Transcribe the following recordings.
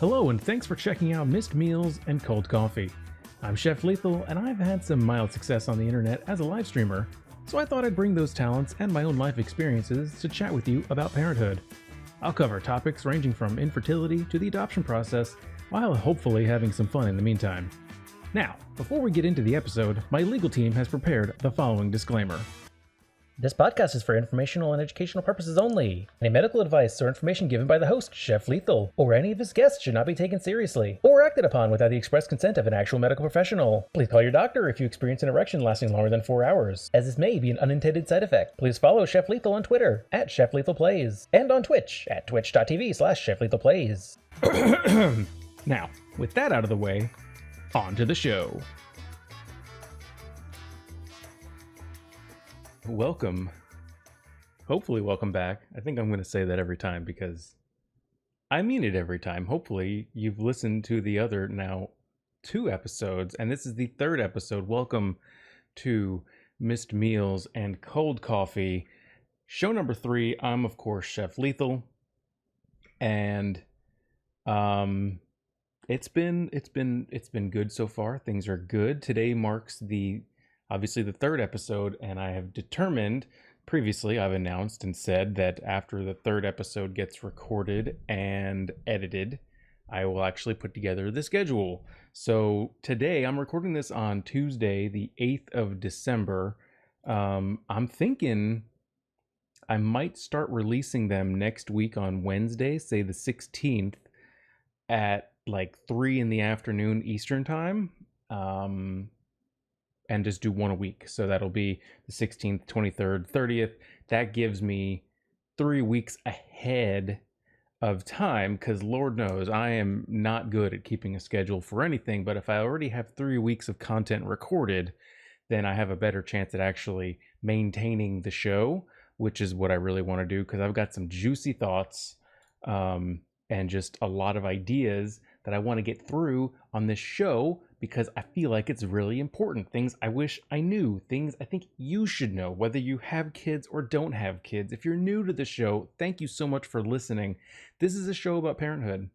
Hello, and thanks for checking out Missed Meals and Cold Coffee. I'm Chef Lethal, and I've had some mild success on the internet as a live streamer, so I thought I'd bring those talents and my own life experiences to chat with you about parenthood. I'll cover topics ranging from infertility to the adoption process, while hopefully having some fun in the meantime. Now, before we get into the episode, my legal team has prepared the following disclaimer. This podcast is for informational and educational purposes only. Any medical advice or information given by the host, Chef Lethal, or any of his guests should not be taken seriously or acted upon without the express consent of an actual medical professional. Please call your doctor if you experience an erection lasting longer than 4 hours, as this may be an unintended side effect. Please follow Chef Lethal on Twitter at Chef Lethal Plays and on Twitch at twitch.tv/Chef Lethal Plays. Now, with that out of the way, on to the show. Welcome. Hopefully, welcome back. I think I'm going to say that every time because I mean it every time. Hopefully, you've listened to the other now 2 episodes, and this is the 3rd episode. Welcome to Missed Meals and Cold Coffee, show number 3. I'm, of course, Chef Lethal, and it's been good so far. Things are good. Today marks obviously the 3rd episode, and I have determined, previously I've announced and said that after the 3rd episode gets recorded and edited, I will actually put together the schedule. So today, I'm recording this on Tuesday, the 8th of December. I'm thinking I might start releasing them next week on Wednesday, say the 16th, at like 3 in the afternoon Eastern time. And just do one a week. So that'll be the 16th, 23rd, 30th. That gives me 3 weeks ahead of time, because Lord knows I am not good at keeping a schedule for anything. But if I already have 3 weeks of content recorded, then I have a better chance at actually maintaining the show, which is what I really want to do, because I've got some juicy thoughts and just a lot of ideas that I want to get through on this show, because I feel like it's really important. Things I wish I knew, things I think you should know, whether you have kids or don't have kids. If you're new to the show, thank you so much for listening. This is a show about parenthood.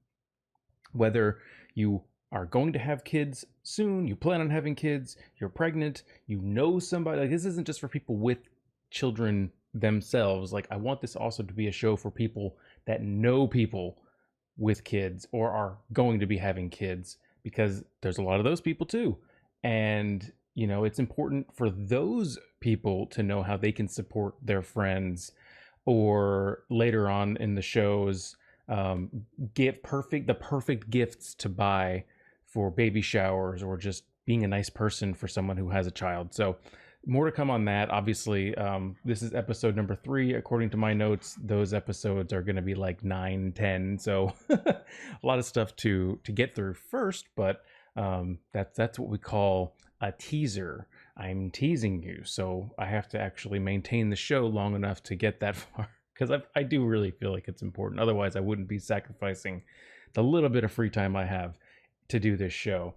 Whether you are going to have kids soon, you plan on having kids, you're pregnant, you know somebody, like, this isn't just for people with children themselves. Like, I want this also to be a show for people that know people with kids or are going to be having kids, because there's a lot of those people too. And, you know, it's important for those people to know how they can support their friends, or later on in the shows, give the perfect gifts to buy for baby showers, or just being a nice person for someone who has a child. So more to come on that. Obviously, this is episode number 3. According to my notes, those episodes are going to be like 9, 10. So a lot of stuff to get through first, but that's what we call a teaser. I'm teasing you, so I have to actually maintain the show long enough to get that far, because I do really feel like it's important. Otherwise, I wouldn't be sacrificing the little bit of free time I have to do this show.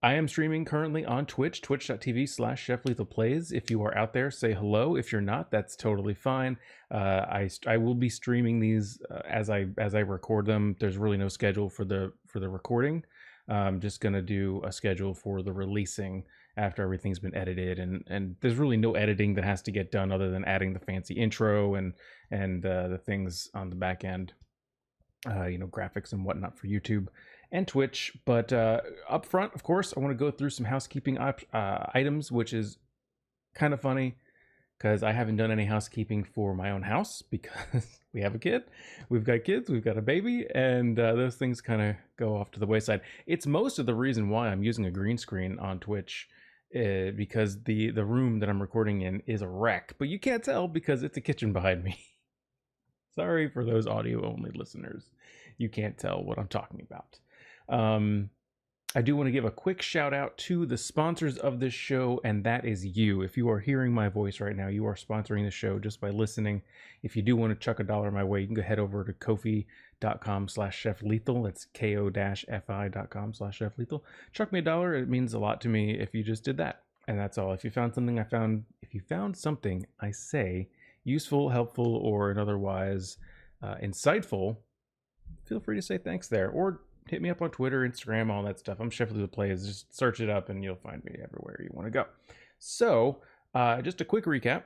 I am streaming currently on Twitch, twitch.tv/Chef Lethal Plays. If you are out there, say hello. If you're not, that's totally fine. I will be streaming these as I record them. There's really no schedule for the recording. I'm just gonna do a schedule for the releasing after everything's been edited, and there's really no editing that has to get done other than adding the fancy intro and the things on the back end, graphics and whatnot for YouTube and Twitch. But up front, of course, I want to go through some housekeeping items, which is kind of funny because I haven't done any housekeeping for my own house, because we have a kid, we've got kids, we've got a baby, and those things kind of go off to the wayside. It's most of the reason why I'm using a green screen on Twitch, because the room that I'm recording in is a wreck, but you can't tell because it's a kitchen behind me. Sorry for those audio only listeners, you can't tell what I'm talking about. I do want to give a quick shout out to the sponsors of this show, and that is you. If you are hearing my voice right now, you are sponsoring the show just by listening. If you do want to chuck $1 my way, you can go head over to Ko-fi.com/Chef Lethal. That's ko-fi.com/Chef Lethal. Chuck me $1. It means a lot to me if you just did that. And that's all. If you found something I say useful, helpful, or an otherwise insightful, feel free to say thanks there, or hit me up on Twitter, Instagram, all that stuff. I'm Chef Lou Plays. Just search it up and you'll find me everywhere you want to go. So, just a quick recap.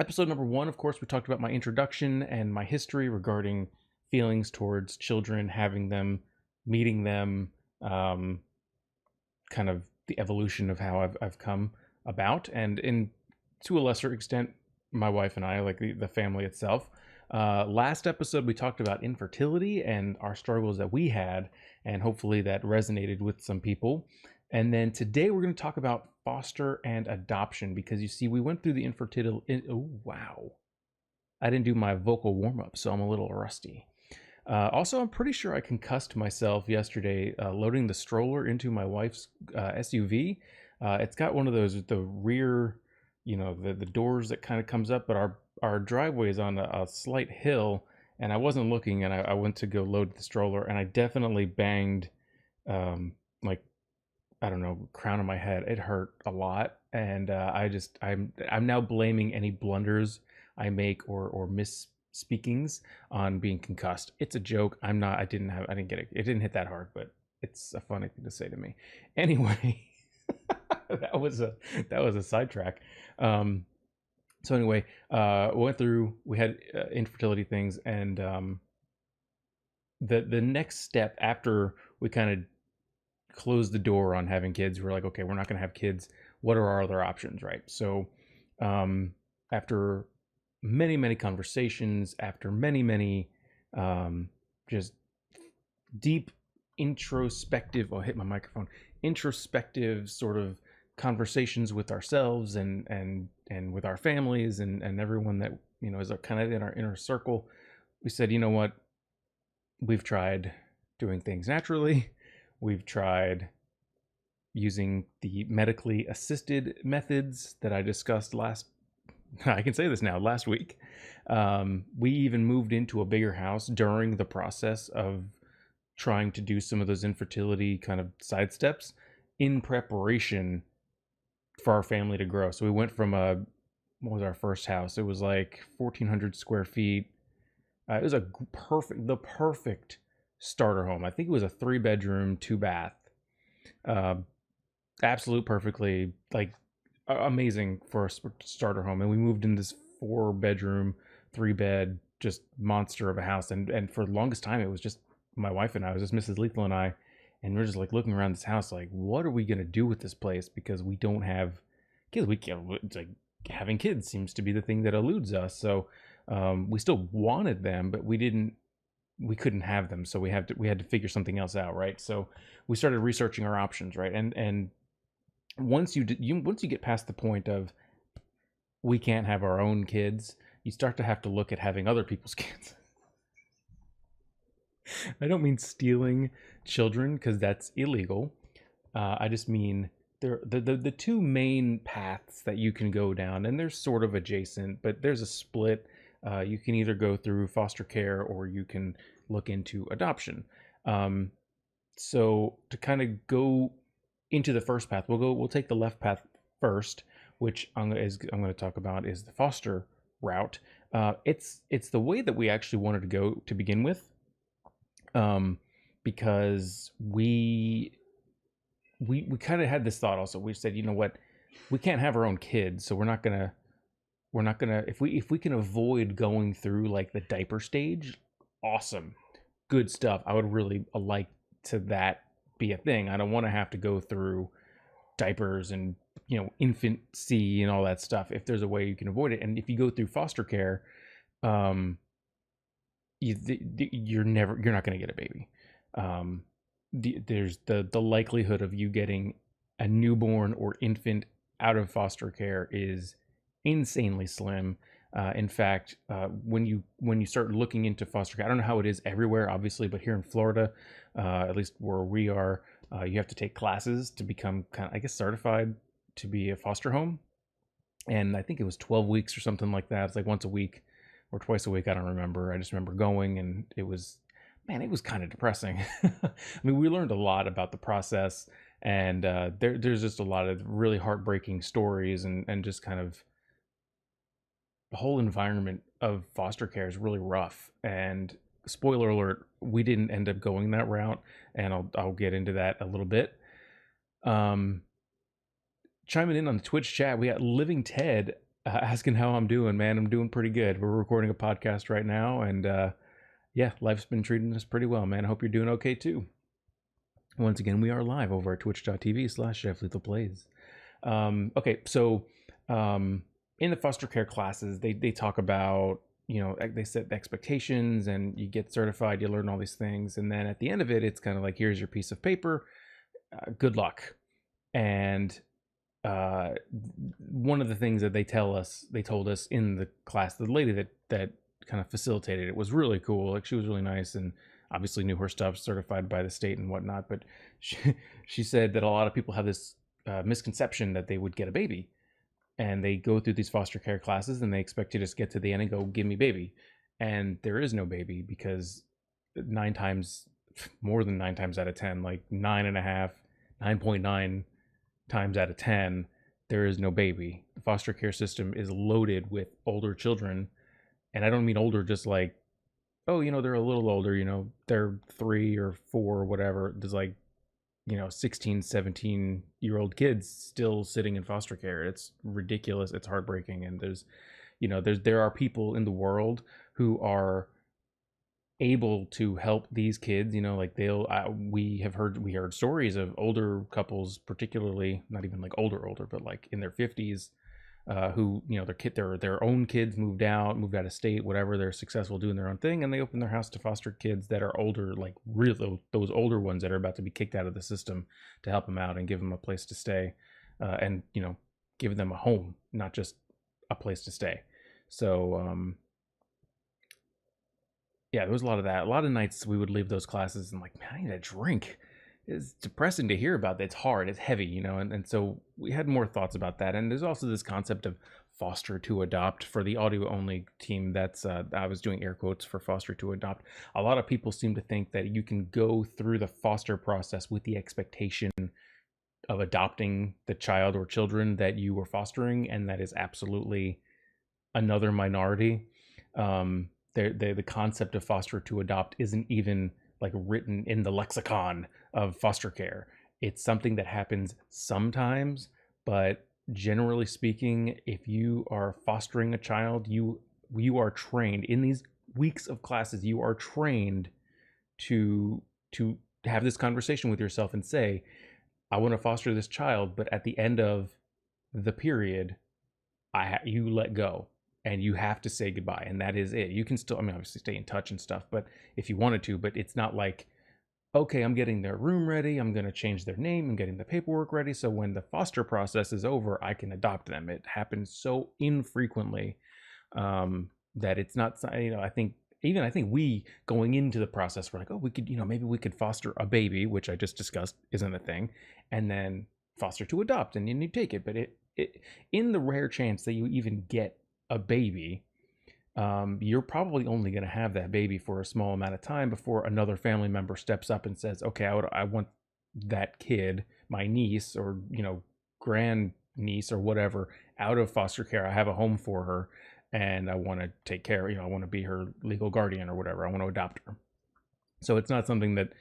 Episode number 1, of course, we talked about my introduction and my history regarding feelings towards children, having them, meeting them, kind of the evolution of how I've come about, and to a lesser extent, my wife and I, like the family itself. Last episode, we talked about infertility and our struggles that we had, and hopefully that resonated with some people. And then today we're going to talk about foster and adoption, because you see, we went through the infertility. Oh, wow. I didn't do my vocal warm up, so I'm a little rusty. Also, I'm pretty sure I concussed myself yesterday loading the stroller into my wife's SUV. It's got one of those, the rear, the doors that kind of comes up, but our driveway is on a slight hill, and I wasn't looking, and I went to go load the stroller, and I definitely banged, like, I don't know, crown of my head. It hurt a lot, and I'm now blaming any blunders I make or misspeakings on being concussed. It's a joke. I didn't get it. It didn't hit that hard, but it's a funny thing to say to me. Anyway, that was a sidetrack. So anyway, we went through. We had infertility things, and the next step after we kind of closed the door on having kids, we're like, okay, we're not going to have kids. What are our other options, right? So, after many conversations, after many just deep introspective, I'll hit my microphone, introspective sort of conversations with ourselves and with our families and everyone that is kind of in our inner circle, we said, you know what, we've tried doing things naturally, we've tried using the medically assisted methods that I discussed I can say this now, last week. We even moved into a bigger house during the process of trying to do some of those infertility kind of side steps in preparation for our family to grow. So we went from what was our first house? It was like 1,400 square feet. It was the perfect starter home. I think it was a 3-bedroom, 2-bath. Absolute perfectly, like, amazing for a starter home. And we moved in this 4-bedroom, 3-bed, just monster of a house. And for the longest time, it was just my wife and I. It was just Mrs. Lethal and I. And we're just like looking around this house, like, what are we going to do with this place? Because we don't have kids. We can't, it's like, having kids seems to be the thing that eludes us. So we still wanted them, but we couldn't have them. So we had to figure something else out, right? So we started researching our options, right? And once you get past the point of we can't have our own kids, you start to have to look at having other people's kids. I don't mean stealing children, because that's illegal. I just mean the two main paths that you can go down, and they're sort of adjacent, but there's a split. You can either go through foster care or you can look into adoption. So to kind of go into the first path, we'll take the left path first, which I'm going to talk about is the foster route. It's the way that we actually wanted to go to begin with. Because we kind of had this thought also. We said, you know what, we can't have our own kids, so we're not gonna if we can avoid going through like the diaper stage, awesome, good stuff. I would really like to that be a thing. I don't want to have to go through diapers and infancy and all that stuff. If there's a way you can avoid it, and if you go through foster care, you're not going to get a baby. There's the likelihood of you getting a newborn or infant out of foster care is insanely slim. In fact, when you start looking into foster care, I don't know how it is everywhere, obviously, but here in Florida, at least where we are, you have to take classes to become kind of, I guess, certified to be a foster home. And I think it was 12 weeks or something like that. It's like once a week or twice a week. I don't remember. I just remember going, and it was kind of depressing. I mean, we learned a lot about the process, and there's just a lot of really heartbreaking stories, and just kind of the whole environment of foster care is really rough. And spoiler alert, we didn't end up going that route, and I'll get into that a little bit. Chiming in on the Twitch chat, we got Living Ted asking how I'm doing, man. I'm doing pretty good. We're recording a podcast right now, and yeah, life's been treating us pretty well, man. I hope you're doing okay too. Once again, we are live over at twitch.tv/ChefLethalPlays. Okay, so in the foster care classes, they talk about, they set expectations and you get certified, you learn all these things. And then at the end of it, it's kind of like, here's your piece of paper, good luck. And one of the things that they told us in the class, the lady that kind of facilitated it was really cool. Like, she was really nice and obviously knew her stuff, certified by the state and whatnot. But she said that a lot of people have this misconception that they would get a baby, and they go through these foster care classes and they expect you to just get to the end and go, give me baby. And there is no baby, because more than 9 times out of 10, like 9.9 times out of 10, there is no baby. The foster care system is loaded with older children. And I don't mean older just like, oh, they're a little older, they're 3 or 4 or whatever. There's like, 16, 17-year-old kids still sitting in foster care. It's ridiculous. It's heartbreaking. And there are people in the world who are able to help these kids, like we heard stories of older couples, particularly not even like older, but like in their 50s, who, their own kids moved out of state, whatever. They're successful doing their own thing, and they open their house to foster kids that are older, like really those older ones that are about to be kicked out of the system, to help them out and give them a place to stay, and give them a home, not just a place to stay. So yeah, there was a lot of that. A lot of nights we would leave those classes and like, man, I need a drink. It's depressing to hear about that. It's hard, it's heavy, and so we had more thoughts about that. And there's also this concept of foster to adopt. For the audio only team, that's I was doing air quotes for foster to adopt. A lot of people seem to think that you can go through the foster process with the expectation of adopting the child or children that you were fostering, and that is absolutely another minority. The concept of foster to adopt isn't even like written in the lexicon of foster care. It's something that happens sometimes, but generally speaking, if you are fostering a child, you are trained in these weeks of classes. You are trained to have this conversation with yourself and say, I want to foster this child, but at the end of the period, you let go. And you have to say goodbye, and that is it. You can still, obviously stay in touch and stuff, but if you wanted to, but it's not like, okay, I'm getting their room ready, I'm going to change their name, I'm getting the paperwork ready, so when the foster process is over, I can adopt them. It happens so infrequently that it's not, I think we, going into the process, we're like, oh, we could, maybe we could foster a baby, which I just discussed isn't a thing, and then foster to adopt, and you take it. But it in the rare chance that you even get a baby, you're probably only going to have that baby for a small amount of time before another family member steps up and says, okay, I want that kid, my niece or grand niece or whatever, out of foster care. I have a home for her and I want to take care, I want to be her legal guardian or whatever. I want to adopt her. So it's not something that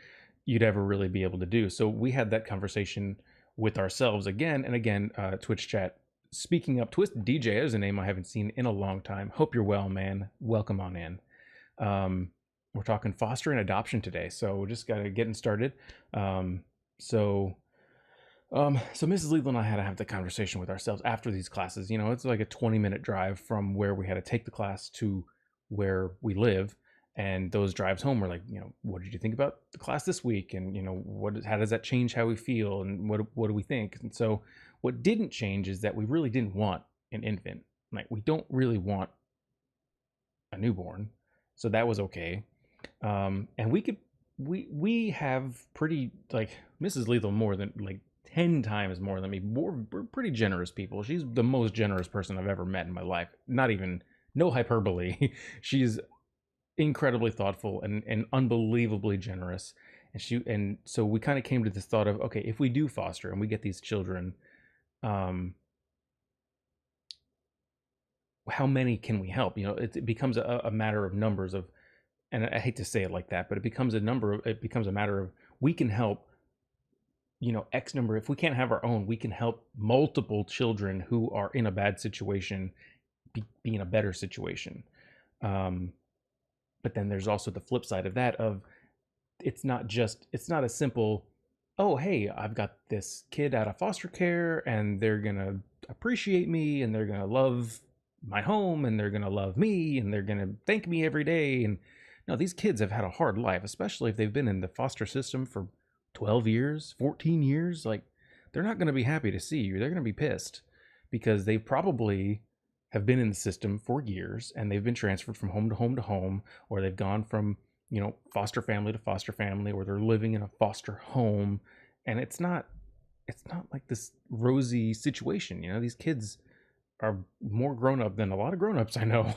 you'd ever really be able to do. So we had that conversation with ourselves again and again. Twitch chat speaking up. Twisted DJ is a name I haven't seen in a long time. Hope you're well, man. Welcome on in. We're talking foster and adoption today, so we're just getting started. So Mrs. Lethal and I had to have the conversation with ourselves after these classes. It's like a 20-minute drive from where we had to take the class to where we live, and those drives home were like, what did you think about the class this week, and how does that change how we feel, and what do we think? And so what didn't change is that we really didn't want an infant. Like, we don't really want a newborn, so that was okay. And we have pretty, like, Mrs. Lethal more than like 10 times more than me. We're pretty generous people. She's the most generous person I've ever met in my life. No hyperbole. She's incredibly thoughtful and unbelievably generous. And so we kind of came to this thought of, okay, if we do foster and we get these children, how many can we help? It becomes a matter of numbers of and I hate to say it like that, but it becomes a matter of, we can help, X number. If we can't have our own, we can help multiple children who are in a bad situation be in a better situation. Um, but then there's also the flip side of that, of it's not a simple, oh, hey, I've got this kid out of foster care and they're gonna appreciate me and they're gonna love my home and they're gonna love me and they're gonna thank me every day. And no, these kids have had a hard life, especially if they've been in the foster system for 12 years, 14 years. Like, they're not gonna be happy to see you. They're gonna be pissed because they probably have been in the system for years and they've been transferred from home to home to home, or they've gone from foster family to foster family, or they're living in a foster home. And it's not like this rosy situation. These kids are more grown up than a lot of grown ups I know.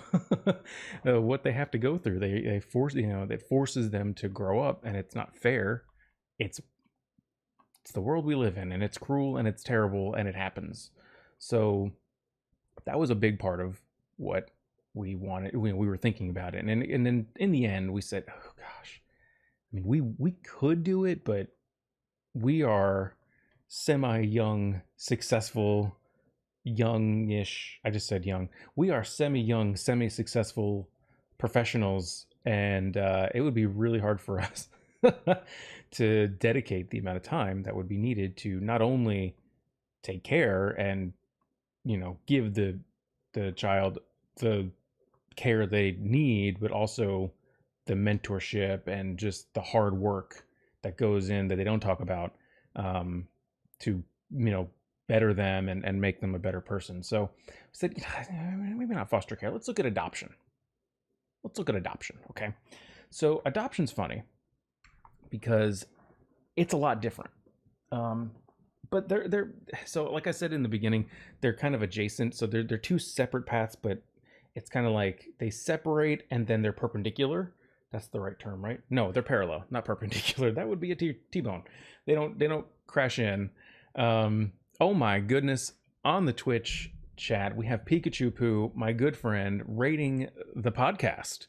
What they have to go through, they force, that forces them to grow up, and it's not fair. It's the world we live in, and it's cruel and it's terrible and it happens. So that was a big part of what we wanted. We were thinking about it, and then in the end we said, oh gosh, I mean, we could do it, but we are semi-young, successful, youngish. I just said young. We are semi-young, semi-successful professionals, and it would be really hard for us to dedicate the amount of time that would be needed to not only take care and give the child the care they need, but also the mentorship and just the hard work that goes in that they don't talk about, to better them and make them a better person. So I said, maybe not foster care. Let's look at adoption. Okay. So adoption's funny because it's a lot different. But they're so, like I said in the beginning, they're kind of adjacent. So they're two separate paths, but it's kind of like they separate and then they're perpendicular. That's the right term, right? No, they're parallel, not perpendicular. That would be a T-bone. They don't crash in. Oh my goodness! On the Twitch chat, we have Pikachu Poo, my good friend, rating the podcast.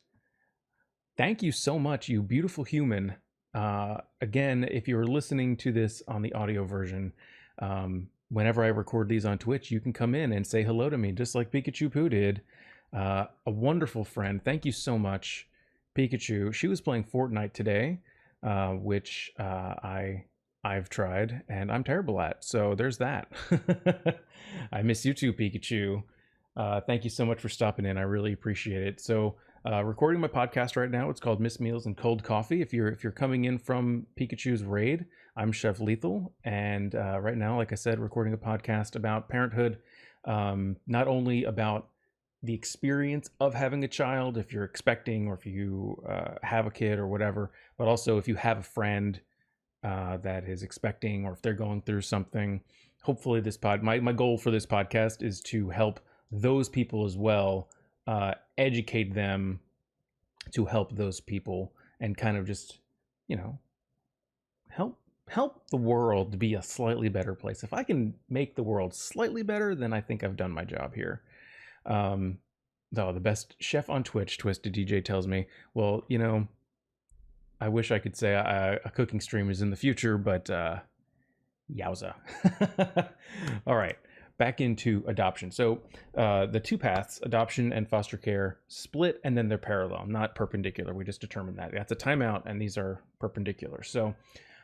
Thank you so much, you beautiful human. Again, if you're listening to this on the audio version, whenever I record these on Twitch, you can come in and say hello to me, just like Pikachu Poo did. A wonderful friend. Thank you so much, Pikachu. She was playing Fortnite today, which I've tried and I'm terrible at. So there's that. I miss you too, Pikachu. Thank you so much for stopping in. I really appreciate it. So recording my podcast right now. It's called Miss Meals and Cold Coffee. If you're coming in from Pikachu's raid, I'm Chef Lethal, and right now, like I said, recording a podcast about parenthood. Not only about the experience of having a child, if you're expecting or if you have a kid or whatever, but also if you have a friend that is expecting, or if they're going through something. Hopefully, my goal for this podcast is to help those people as well. Educate them to help those people, and kind of just help the world be a slightly better place. If I can make the world slightly better, then I think I've done my job here. Though the best chef on Twitch, Twisted DJ, tells me, well, I wish I could say a cooking stream is in the future, but yowza. All right, back into adoption. So the two paths, adoption and foster care, split, and then they're parallel, not perpendicular. We just determined that. That's a timeout, and these are perpendicular. So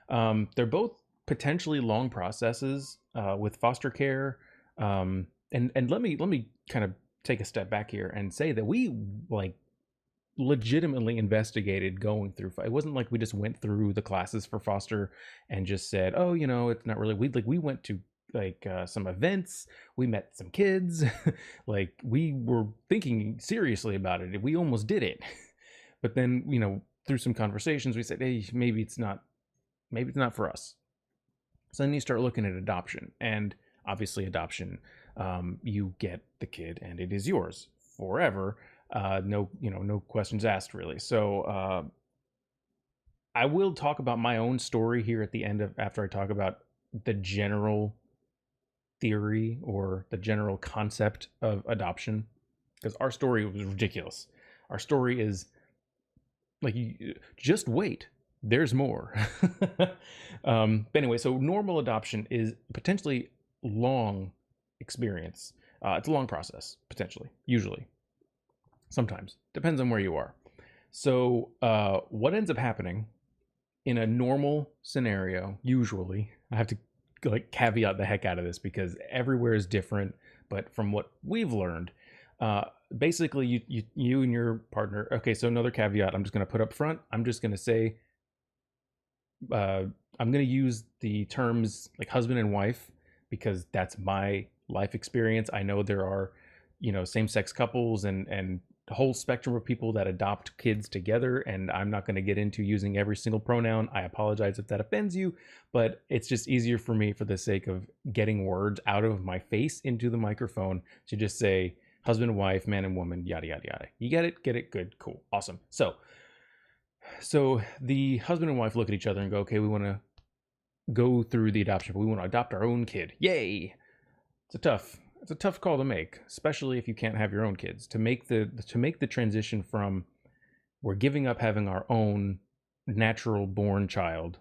they're both potentially long processes with foster care. And let me kind of take a step back here and say that we legitimately investigated going through. It wasn't like we just went through the classes for foster and just said, oh, it's not really. We went to some events, we met some kids. We were thinking seriously about it. We almost did it. But then, through some conversations, we said, hey, maybe it's not for us. So then you start looking at adoption, and obviously adoption, you get the kid and it is yours forever. No questions asked, really. So I will talk about my own story here at the end after I talk about the general theory or the general concept of adoption, because our story was ridiculous. Our story is Like, you just wait. There's more. But anyway, so normal adoption is potentially long experience. It's a long process, potentially, usually, sometimes depends on where you are. So, what ends up happening in a normal scenario, usually, I have to like caveat the heck out of this because everywhere is different. But from what we've learned, uh, basically, you and your partner. Okay, so another caveat I'm just going to put up front. I'm just going to say uh, I'm going to use the terms like husband and wife because that's my life experience. I know there are, same sex couples and a whole spectrum of people that adopt kids together, and I'm not going to get into using every single pronoun. I apologize if that offends you, but it's just easier for me for the sake of getting words out of my face into the microphone to just say husband and wife, man and woman, yada yada yada. You get it? Get it? Good, cool, awesome. So the husband and wife look at each other and go, okay, we want to go through the adoption, but we want to adopt our own kid. Yay! It's a tough call to make, especially if you can't have your own kids. To make the transition from we're giving up having our own natural born child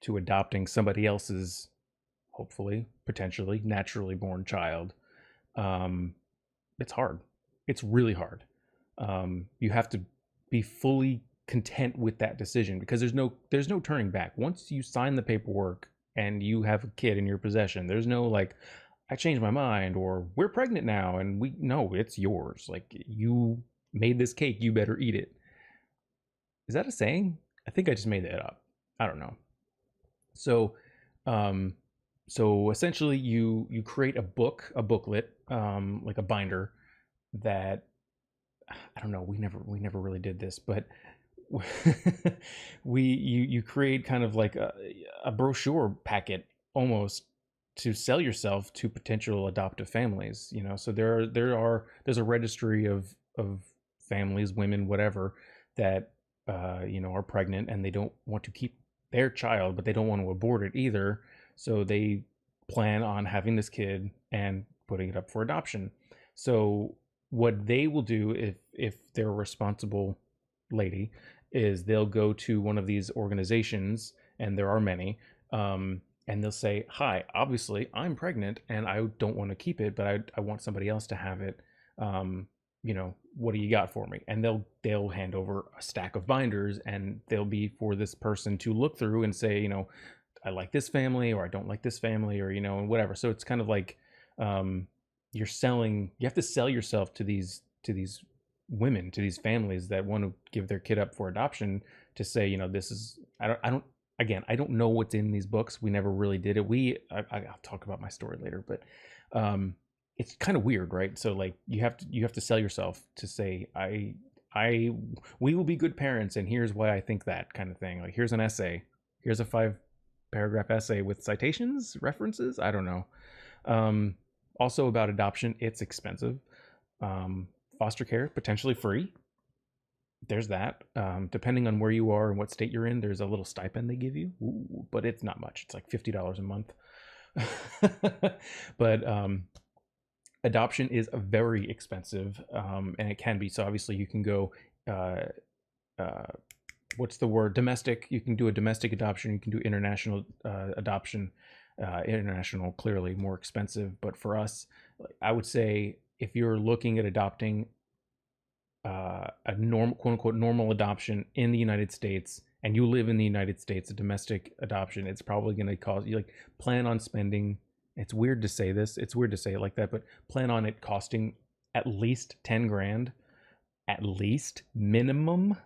to adopting somebody else's, hopefully, potentially naturally born child. Um, it's hard. It's really hard. You have to be fully content with that decision because there's no turning back. Once you sign the paperwork and you have a kid in your possession, there's no like I changed my mind or we're pregnant now and we no, it's yours. Like you made this cake, you better eat it. Is that a saying? I think I just made that up. I don't know. So um so essentially you create a booklet, like a binder that I don't know. We never really did this, but you create kind of like a brochure packet almost to sell yourself to potential adoptive families. So there's a registry of families, women, whatever, that are pregnant and they don't want to keep their child, but they don't want to abort it either. So they plan on having this kid and putting it up for adoption. So what they will do if they're a responsible lady is they'll go to one of these organizations, and there are many, and they'll say, hi, obviously I'm pregnant and I don't want to keep it, but I want somebody else to have it. What do you got for me? And they'll hand over a stack of binders, and they'll be for this person to look through and say, I like this family or I don't like this family, or and whatever. So it's kind of like you have to sell yourself to these women, to these families that want to give their kid up for adoption, to say, this is I don't again, I don't know what's in these books. We never really did it. I'll talk about my story later, but it's kind of weird, right? So like you have to sell yourself to say I we will be good parents and here's why I think that, kind of thing. Like here's an essay. Here's a 5-paragraph essay with citations, references, I don't know. Also about adoption, it's expensive. Foster care, potentially free. There's that. Depending on where you are and what state you're in, there's a little stipend they give you. Ooh, but it's not much. It's like $50 a month. But adoption is very expensive, and it can be. So obviously you can go, what's the word? Domestic. You can do a domestic adoption. You can do international adoption. International, clearly more expensive. But for us, I would say if you're looking at adopting a normal, quote unquote, normal adoption in the United States, and you live in the United States, a domestic adoption, it's probably going to cost you, like, plan on spending. It's weird to say this. It's weird to say it like that, but plan on it costing at least 10 grand, at least minimum,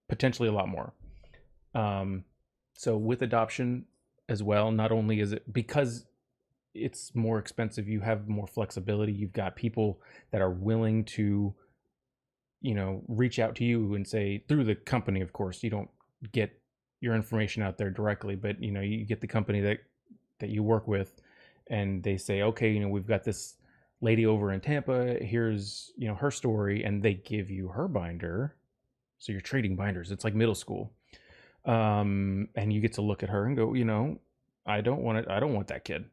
potentially a lot more. So with adoption as well, not only is it because it's more expensive, you have more flexibility. You've got people that are willing to, reach out to you and say, through the company, of course, you don't get your information out there directly, but you get the company that you work with, and they say, okay, we've got this lady over in Tampa, here's her story, and they give you her binder. So you're trading binders. It's like middle school. And you get to look at her and go, I don't want it. I don't want that kid.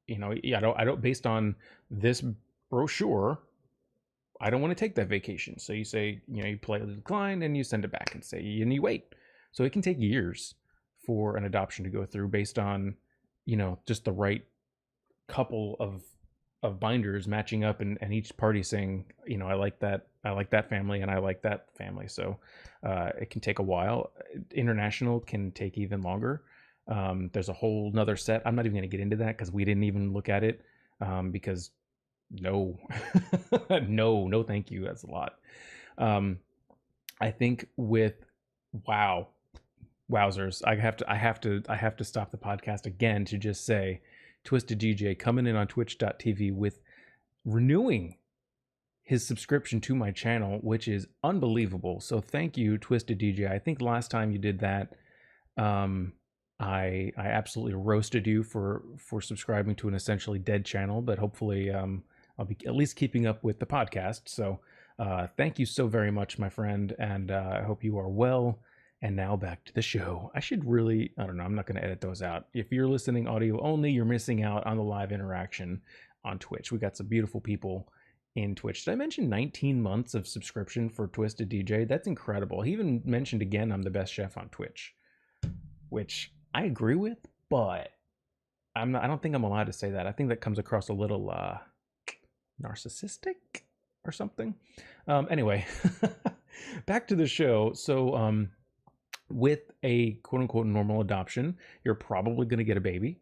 Yeah, I don't based on this brochure, I don't want to take that vacation. So you say, you politely decline and you send it back and say, and you wait. So it can take years for an adoption to go through based on, just the right couple of binders matching up, and each party saying, I like that family and I like that family. So it can take a while. International can take even longer. There's a whole nother set. I'm not even going to get into that because we didn't even look at it, because no, no, thank you. That's a lot. I think with wowzers, I have to stop the podcast again to just say, Twisted DJ coming in on twitch.tv with renewing his subscription to my channel, which is unbelievable. So thank you, Twisted DJ. I think last time you did that, I absolutely roasted you for subscribing to an essentially dead channel, but hopefully I'll be at least keeping up with the podcast. So thank you so very much, my friend, and I hope you are well. And now back to the show. I don't know, I'm not going to edit those out. If you're listening audio only, you're missing out on the live interaction on Twitch. We got some beautiful people in Twitch. Did I mention 19 months of subscription for Twisted DJ? That's incredible. He even mentioned again, I'm the best chef on Twitch, which I agree with, but I don't think I'm allowed to say that. I think that comes across a little narcissistic or something. Anyway, back to the show. So, with a quote unquote normal adoption, you're probably going to get a baby,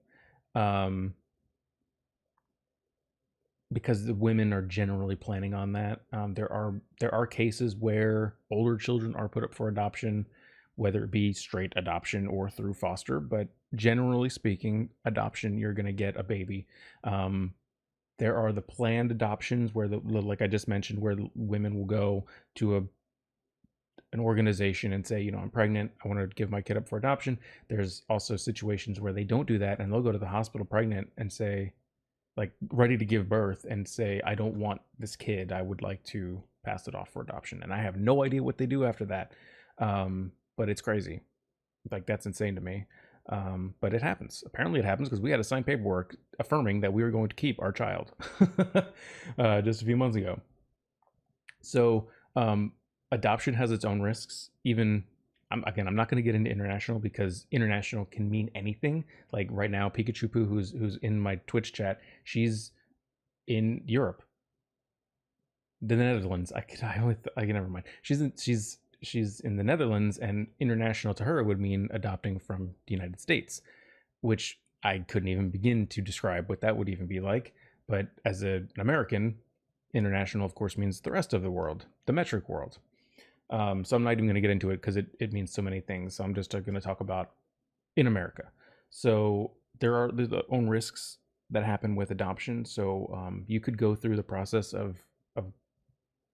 because the women are generally planning on that. There are cases where older children are put up for adoption, whether it be straight adoption or through foster, but generally speaking, adoption, you're going to get a baby. There are the planned adoptions where like I just mentioned, where women will go to an organization and say, I'm pregnant, I want to give my kid up for adoption. There's also situations where they don't do that and they'll go to the hospital pregnant and say, like, ready to give birth, and say, I don't want this kid, I would like to pass it off for adoption. And I have no idea what they do after that. But it's crazy. Like, that's insane to me. But it happens. Apparently it happens because we had to sign paperwork affirming that we were going to keep our child just a few months ago. So adoption has its own risks. Even, I'm not going to get into international because international can mean anything. Like right now, Pikachu Poo, who's in my Twitch chat, she's in Europe, the Netherlands. I can never mind. She's in the Netherlands, and international to her would mean adopting from the United States, which I couldn't even begin to describe what that would even be like. But as an American, international, of course, means the rest of the world, the metric world. So I'm not even going to get into it because it means so many things. So I'm just going to talk about in America. So there's the own risks that happen with adoption. So you could go through the process of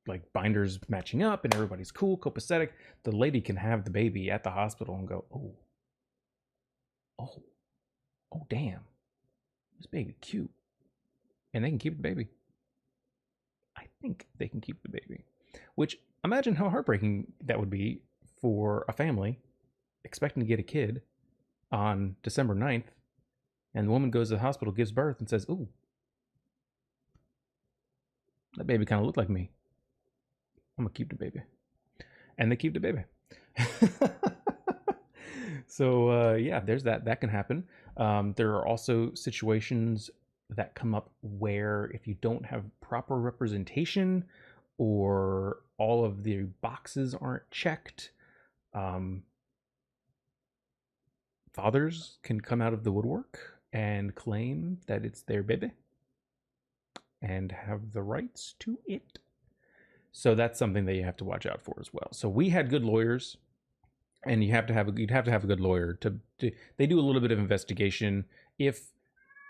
like binders matching up and everybody's cool, copacetic. The lady can have the baby at the hospital and go, oh, damn, this baby cute. And they can keep the baby. I think they can keep the baby. Which, imagine how heartbreaking that would be for a family expecting to get a kid on December 9th, and the woman goes to the hospital, gives birth, and says, ooh, that baby kind of looked like me. I'm going to keep the baby. And they keep the baby. So, yeah, there's that. That can happen. There are also situations that come up where if you don't have proper representation or all of the boxes aren't checked, fathers can come out of the woodwork and claim that it's their baby and have the rights to it. So that's something that you have to watch out for as well. So we had good lawyers, and you'd have to have a good lawyer to they do a little bit of investigation. If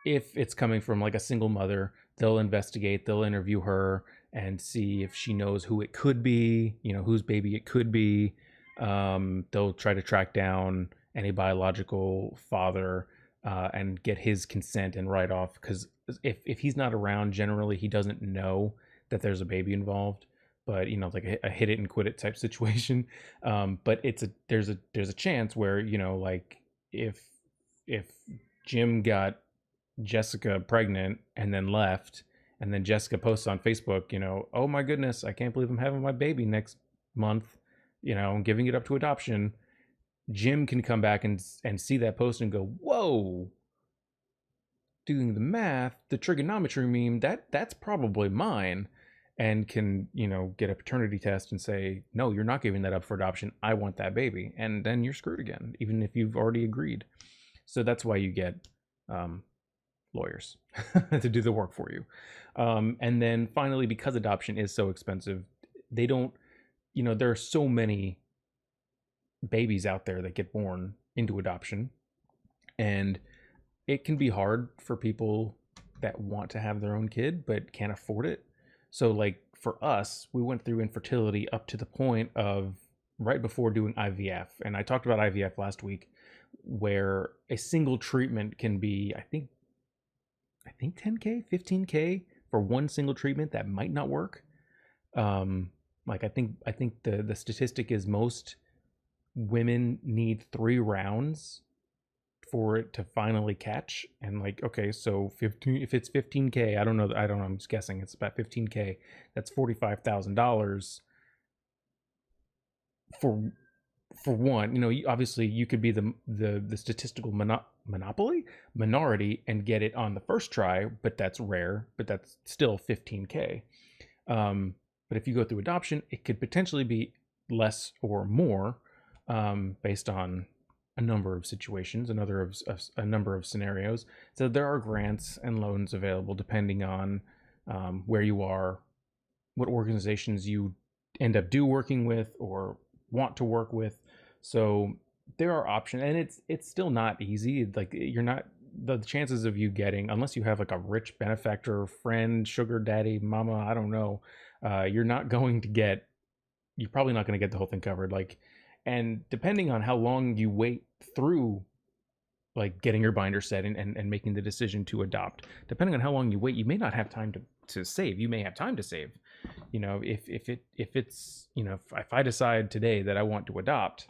it's coming from like a single mother, they'll investigate, they'll interview her and see if she knows who it could be, whose baby it could be. They'll try to track down any biological father and get his consent and write off, because if he's not around, generally he doesn't know that there's a baby involved. But like a hit it and quit it type situation. But there's a chance where like if Jim got Jessica pregnant and then left, And then Jessica posts on Facebook, oh my goodness, I can't believe I'm having my baby next month, I'm giving it up to adoption. Jim can come back and see that post and go, whoa, doing the math, the trigonometry meme, that's probably mine, and can, get a paternity test and say, no, you're not giving that up for adoption. I want that baby. And then you're screwed again, even if you've already agreed. So that's why you get lawyers to do the work for you. And then finally, because adoption is so expensive, they don't, there are so many babies out there that get born into adoption, and it can be hard for people that want to have their own kid but can't afford it. So like for us, we went through infertility up to the point of right before doing IVF. And I talked about IVF last week, where a single treatment can be, I think 10K, 15K for one single treatment that might not work. Like I think the statistic is most women need 3 rounds for it to finally catch. And like, okay, so 15, if it's 15K, I don't know, I'm just guessing it's about 15K. That's $45,000 for one. Obviously you could be the statistical minority and get it on the first try, but that's rare, but that's still 15K. But if you go through adoption, it could potentially be less or more, based on a number of situations, a number of scenarios. So there are grants and loans available depending on where you are, what organizations you end up working with or want to work with. So there are options, and it's still not easy. Like you're not, the chances of you getting, unless you have like a rich benefactor, friend, sugar daddy, mama, I don't know, you're probably not going to get the whole thing covered. Like, and depending on how long you wait through like getting your binder set and making the decision to adopt, depending on how long you wait, you may not have time to save. You may have time to save. If it's, if I decide today that I want to adopt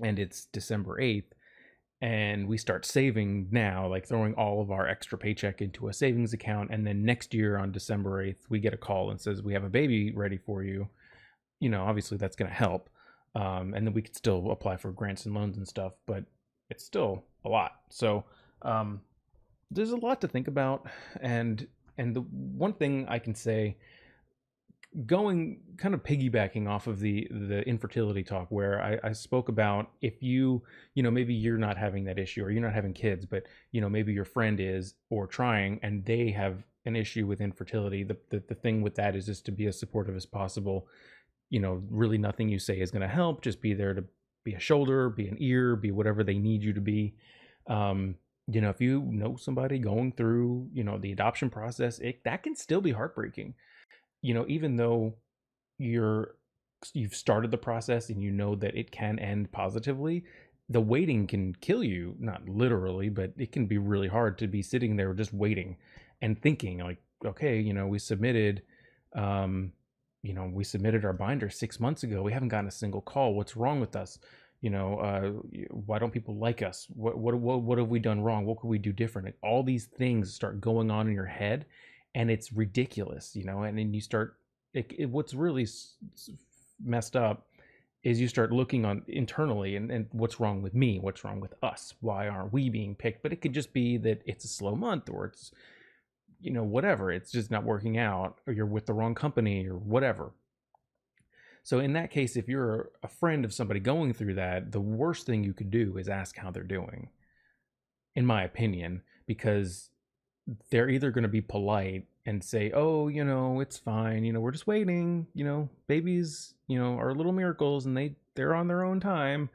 and it's December 8th and we start saving now, like throwing all of our extra paycheck into a savings account, and then next year on December 8th, we get a call and says, we have a baby ready for you, obviously that's going to help. And then we could still apply for grants and loans and stuff, but it's still a lot. So there's a lot to think about. And the one thing I can say, going kind of piggybacking off of the infertility talk, where I spoke about, if maybe you're not having that issue, or you're not having kids, but maybe your friend is, or trying, and they have an issue with infertility. The thing with that is just to be as supportive as possible. Really nothing you say is going to help. Just be there to be a shoulder, be an ear, be whatever they need you to be. If you know somebody going through, the adoption process, that can still be heartbreaking. Even though you've started the process and that it can end positively, the waiting can kill you, not literally, but it can be really hard to be sitting there just waiting and thinking like, okay, we submitted our binder 6 months ago. We haven't gotten a single call. What's wrong with us? Why don't people like us? What have we done wrong? What could we do different? Like, all these things start going on in your head, and it's ridiculous, and then you start, what's really messed up is you start looking on internally and what's wrong with me? What's wrong with us? Why aren't we being picked? But it could just be that it's a slow month, or it's, whatever, it's just not working out, or you're with the wrong company, or whatever. So in that case, if you're a friend of somebody going through that, the worst thing you could do is ask how they're doing, in my opinion, because they're either going to be polite and say, oh, it's fine, we're just waiting, babies, are little miracles, and they're on their own time,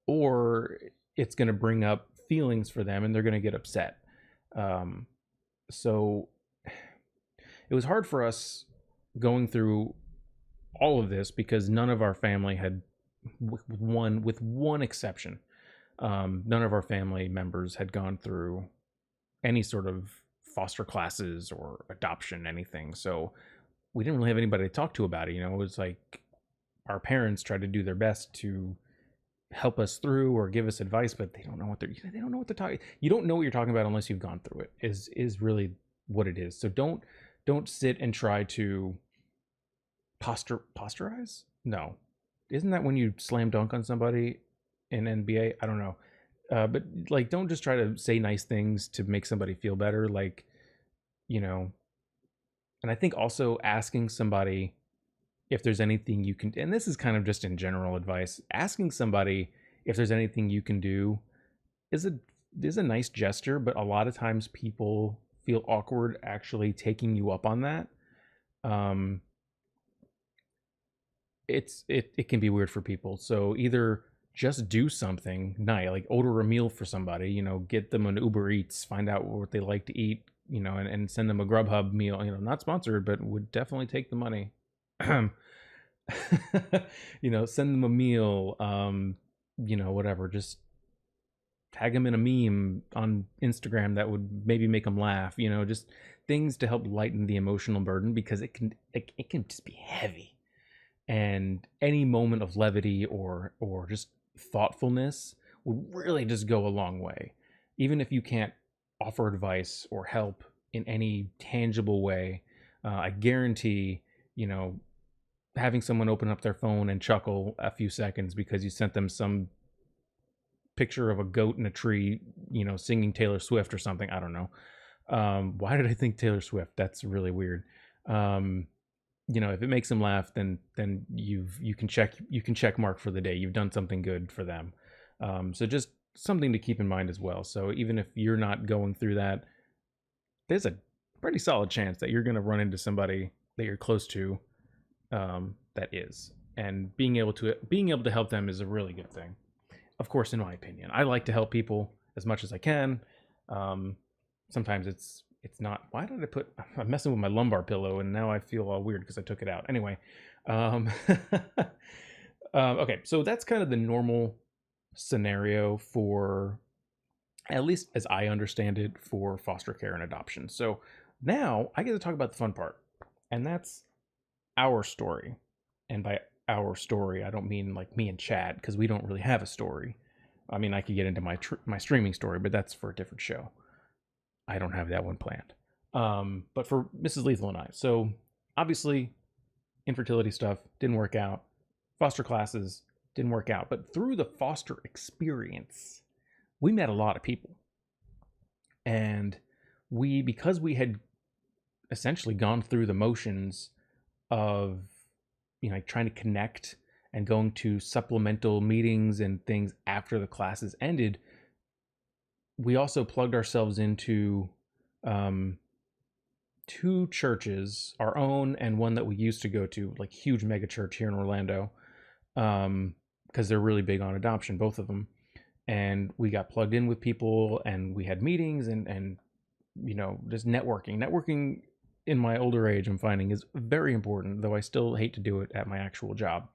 or it's going to bring up feelings for them and they're going to get upset. So it was hard for us going through all of this, because none of our family had, with one exception, none of our family members had gone through any sort of foster classes or adoption, anything. So we didn't really have anybody to talk to about it. It was like our parents tried to do their best to help us through or give us advice, but they don't know what they're talking. You don't know what you're talking about unless you've gone through it, is really what it is. So don't don't sit and try to posturize. No, isn't that when you slam dunk on somebody in NBA? I don't know. But like, don't just try to say nice things to make somebody feel better. Like, you know, and I think also asking somebody if there's anything you can, and this is kind of just in general advice, asking somebody if there's anything you can do is a nice gesture, but a lot of times people feel awkward actually taking you up on that. Um, it can be weird for people. So either just do something nice, like order a meal for somebody, get them an Uber Eats, find out what they like to eat, and send them a Grubhub meal, not sponsored, but would definitely take the money. Send them a meal, whatever, just tag them in a meme on Instagram that would maybe make them laugh, just things to help lighten the emotional burden, because it can just be heavy. And any moment of levity or just thoughtfulness would really just go a long way. Even if you can't offer advice or help in any tangible way, I guarantee, having someone open up their phone and chuckle a few seconds because you sent them some picture of a goat in a tree, singing Taylor Swift or something. I don't know. Why did I think Taylor Swift? That's really weird. If it makes them laugh, then you can check mark for the day. You've done something good for them. So just something to keep in mind as well. So even if you're not going through that, there's a pretty solid chance that you're going to run into somebody that you're close to, that is, and being able to help them is a really good thing. Of course, in my opinion, I like to help people as much as I can. Sometimes it's not. Why did I'm messing with my lumbar pillow and now I feel all weird because I took it out. Anyway, okay, so that's kind of the normal scenario for, at least as I understand it, for foster care and adoption. So now I get to talk about the fun part, and that's our story. And by our story, I don't mean like me and Chad, because we don't really have a story. I mean, I could get into my streaming story, but that's for a different show. I don't have that one planned. But for Mrs. Lethal and I, so obviously infertility stuff didn't work out. Foster classes didn't work out. But through the foster experience, we met a lot of people. And because we had essentially gone through the motions of, trying to connect and going to supplemental meetings and things after the classes ended, we also plugged ourselves into two churches, our own and one that we used to go to, like huge mega church here in Orlando, because they're really big on adoption, both of them. And we got plugged in with people, and we had meetings and just networking in my older age, I'm finding, is very important, though I still hate to do it at my actual job.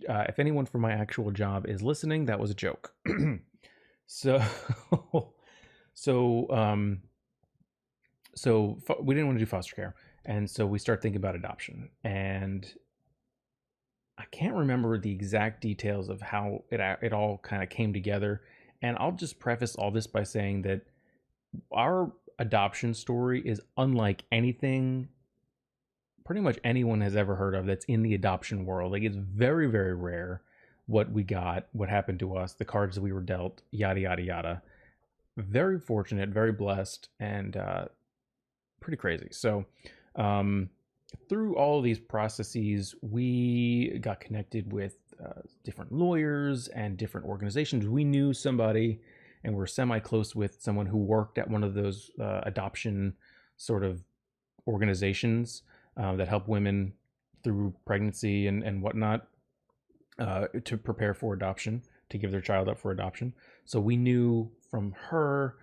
If anyone from my actual job is listening, that was a joke. So we didn't want to do foster care, and so we start thinking about adoption. And I can't remember the exact details of how it all kind of came together. And I'll just preface all this by saying that our adoption story is unlike anything pretty much anyone has ever heard of that's in the adoption world. Like, it's very, very rare what we got, what happened to us, the cards that we were dealt, yada, yada, yada. Very fortunate, very blessed, and pretty crazy. So through all of these processes, we got connected with different lawyers and different organizations. We knew somebody, and we're semi-close with someone who worked at one of those adoption sort of organizations that help women through pregnancy and whatnot, to prepare for adoption, to give their child up for adoption. So we knew from her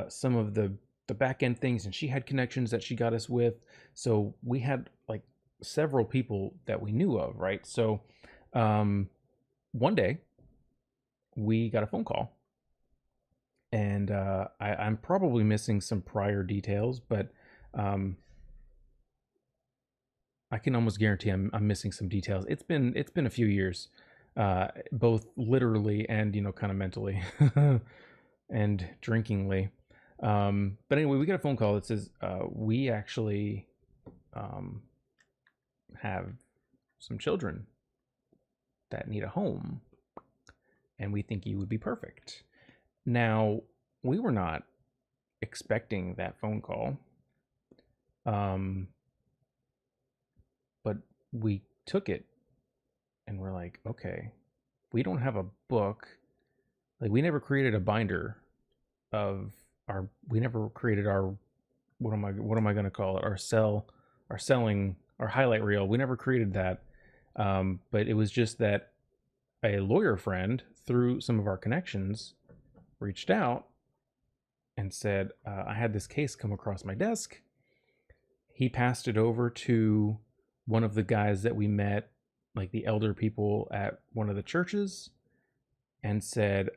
some of the back end things, and she had connections that she got us with. So we had like several people that we knew of, right? So one day we got a phone call, and I'm probably missing some prior details, but I can almost guarantee I'm missing some details. It's been a few years, both literally and kind of mentally and drinkingly. But anyway, we got a phone call that says we actually have some children that need a home, and we think you would be perfect. Now, we were not expecting that phone call, but we took it, and we're like, okay, we don't have a book. Like, we never created a binder of our. We never created our. What am I going to call it? Our selling, our highlight reel. We never created that. But it was just that a lawyer friend, through some of our connections, reached out and said, I had this case come across my desk. He passed it over to one of the guys that we met, like the elder people at one of the churches, and said,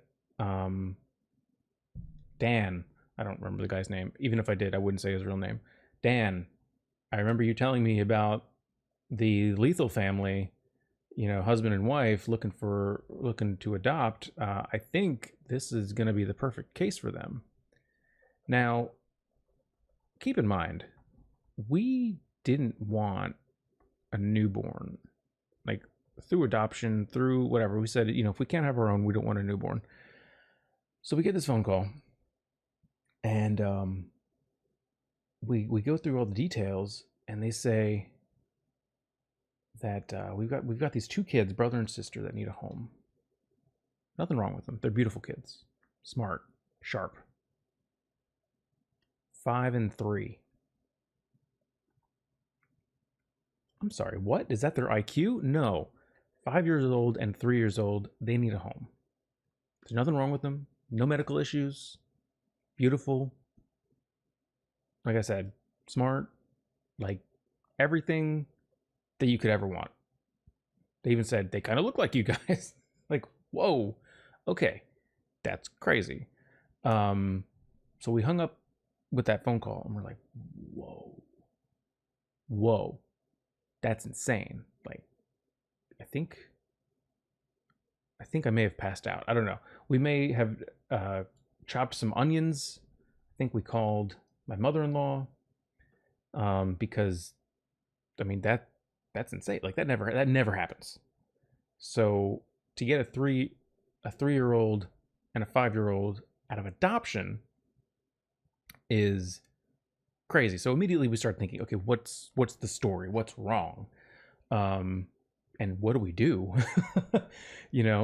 Dan, I don't remember the guy's name. Even if I did, I wouldn't say his real name. Dan, I remember you telling me about the Lethal family, husband and wife looking to adopt. I think this is going to be the perfect case for them. Now, keep in mind, we didn't want a newborn, like through adoption, through whatever. We said, if we can't have our own, we don't want a newborn. So we get this phone call, and we go through all the details, and they say that we've got these two kids, brother and sister, that need a home. Nothing wrong with them. They're beautiful kids, smart, sharp. 5 and 3. I'm sorry, what? Is that their IQ? No. 5 years old and 3 years old, they need a home. There's nothing wrong with them. No medical issues. Beautiful. Like I said, smart. Like everything that you could ever want. They even said they kind of look like you guys. Like, whoa. Okay. That's crazy. So we hung up with that phone call, and we're like, whoa, that's insane. Like, I think I may have passed out. I don't know. We may have chopped some onions. I think we called my mother-in-law, because I mean that's insane. Like that never happens. So to get a 3-year-old and a 5-year-old out of adoption is crazy. So immediately we start thinking, okay, what's the story? What's wrong? And what do we do?